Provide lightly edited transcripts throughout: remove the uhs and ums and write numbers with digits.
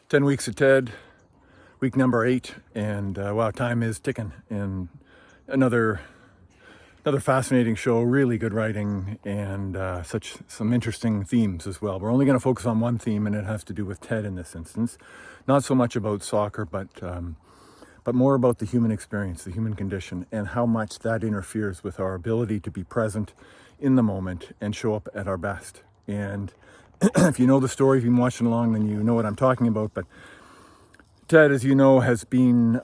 10 weeks of TED, week number 8, and wow, time is ticking. And another fascinating show, really good writing, and some interesting themes as well. We're only going to focus on one theme, and it has to do with TED in this instance. Not so much about soccer, but more about the human experience, the human condition, and how much that interferes with our ability to be present in the moment and show up at our best. And if you know the story, if you've been watching along, then you know what I'm talking about. But Ted, as you know, has been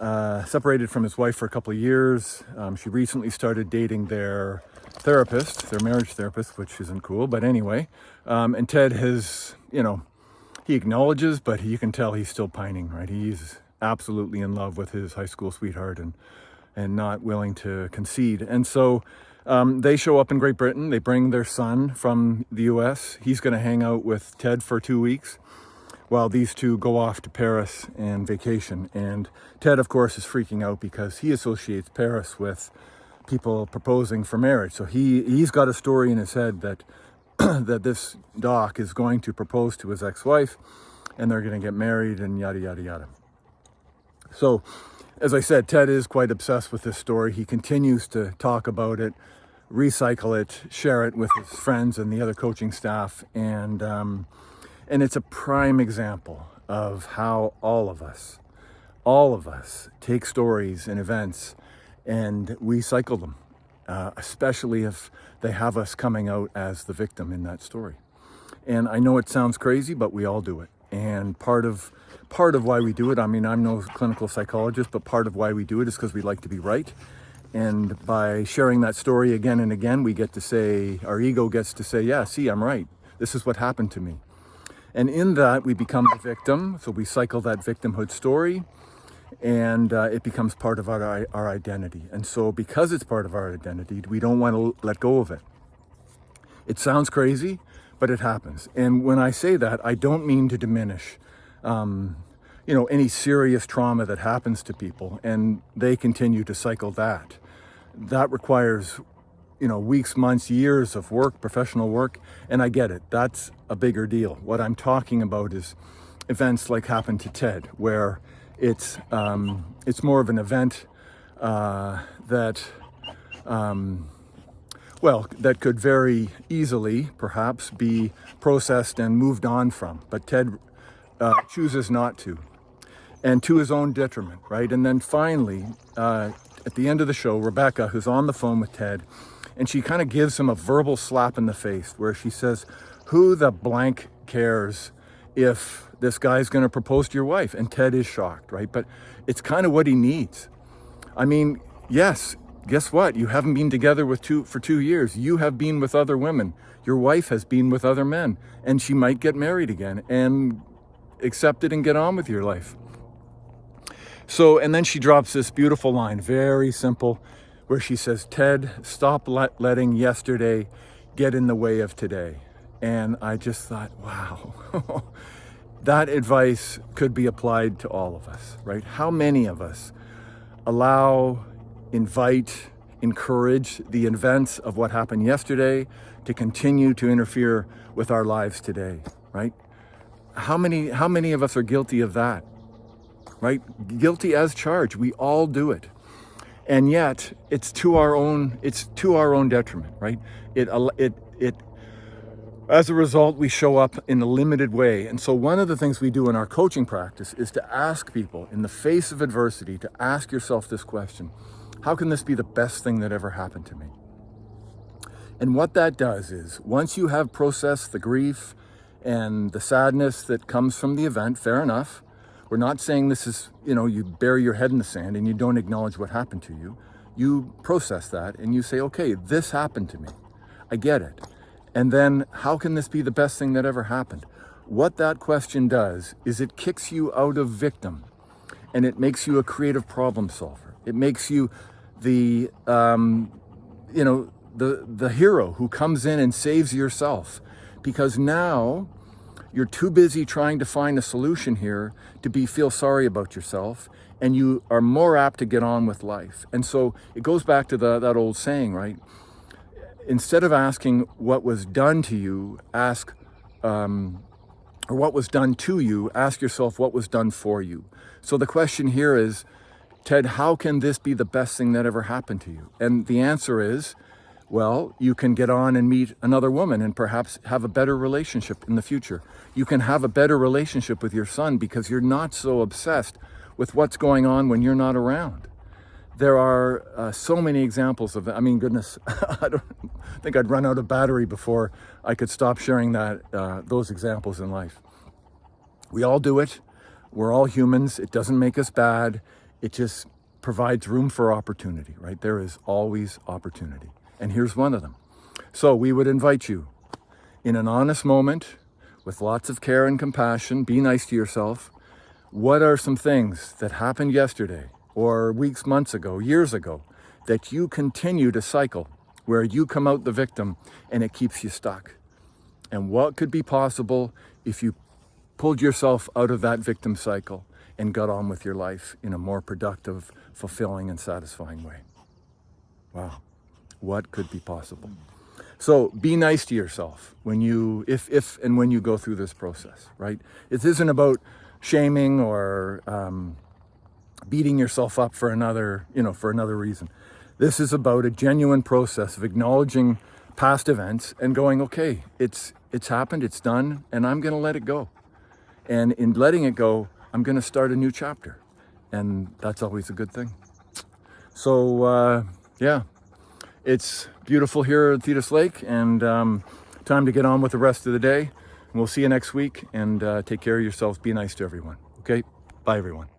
separated from his wife for a couple of years. She recently started dating their therapist, their marriage therapist, which isn't cool. But anyway, and Ted has, he acknowledges, but you can tell he's still pining, right? He's absolutely in love with his high school sweetheart and not willing to concede. And so they show up in Great Britain. They bring their son from the US. He's going to hang out with Ted for 2 weeks while these two go off to Paris and vacation. And Ted, of course, is freaking out because he associates Paris with people proposing for marriage. So he's got a story in his head that that this doc is going to propose to his ex-wife and they're going to get married and yada, yada, yada. So, as I said, Ted is quite obsessed with this story. He continues to talk about it, recycle it, share it with his friends and the other coaching staff. And it's a prime example of how all of us take stories and events and we cycle them, especially if they have us coming out as the victim in that story. And I know it sounds crazy, but we all do it. And part of why we do it, I mean, I'm no clinical psychologist, but part of why we do it is because we like to be right. And by sharing that story again and again, we get to say, our ego gets to say, yeah, see, I'm right. This is what happened to me. And in that, we become the victim. So we cycle that victimhood story and it becomes part of our identity. And so because it's part of our identity, we don't want to let go of it. It sounds crazy, but it happens. And when I say that, I don't mean to diminish, any serious trauma that happens to people and they continue to cycle that. That requires, weeks, months, years of work, professional work. And I get it. That's a bigger deal. What I'm talking about is events like happened to Ted, where it's more of an event that could very easily, perhaps, be processed and moved on from. But Ted chooses not to, and to his own detriment, right? And then finally, at the end of the show, Rebecca, who's on the phone with Ted, and she kind of gives him a verbal slap in the face where she says, who the blank cares if this guy's going to propose to your wife? And Ted is shocked, right? But it's kind of what he needs. I mean, yes, guess what? You haven't been together for 2 years. You have been with other women. Your wife has been with other men, and she might get married again and accept it and get on with your life. So, and then she drops this beautiful line, very simple, where she says, Ted, stop letting yesterday get in the way of today. And I just thought, wow, that advice could be applied to all of us, right? How many of us invite, encourage the events of what happened yesterday to continue to interfere with our lives today, right? How many of us are guilty of that, right? Guilty as charged. We all do it. And yet it's to our own detriment, right? As a result, we show up in a limited way. And so one of the things we do in our coaching practice is to ask people in the face of adversity, to ask yourself this question: how can this be the best thing that ever happened to me? And what that does is, once you have processed the grief and the sadness that comes from the event, fair enough. We're not saying this is, you bury your head in the sand and you don't acknowledge what happened to you. You process that and you say, okay, this happened to me. I get it. And then how can this be the best thing that ever happened? What that question does is it kicks you out of victim and it makes you a creative problem solver. It makes you the hero who comes in and saves yourself, because now you're too busy trying to find a solution here to feel sorry about yourself, and you are more apt to get on with life. And so it goes back to that old saying, right? Instead of asking what was done to you, ask or what was done to you, ask yourself what was done for you. So the question here is, Ted, how can this be the best thing that ever happened to you? And the answer is, well, you can get on and meet another woman and perhaps have a better relationship in the future. You can have a better relationship with your son because you're not so obsessed with what's going on when you're not around. There are so many examples of that. I mean, goodness, I don't think I'd run out of battery before I could stop sharing those examples in life. We all do it. We're all humans. It doesn't make us bad. It just provides room for opportunity, right? There is always opportunity. And here's one of them. So we would invite you in an honest moment with lots of care and compassion. Be nice to yourself. What are some things that happened yesterday or weeks, months ago, years ago, that you continue to cycle, where you come out the victim and it keeps you stuck? And what could be possible if you pulled yourself out of that victim cycle and got on with your life in a more productive, fulfilling, and satisfying way? Wow, what could be possible? So be nice to yourself when you, if and when you go through this process, right? It isn't about shaming or beating yourself up for another reason. This is about a genuine process of acknowledging past events and going, okay, it's happened, it's done, and I'm going to let it go. And in letting it go, I'm going to start a new chapter. And that's always a good thing. So, yeah, it's beautiful here at Thetis Lake, and time to get on with the rest of the day. And we'll see you next week, and take care of yourselves. Be nice to everyone. Okay? Bye, everyone.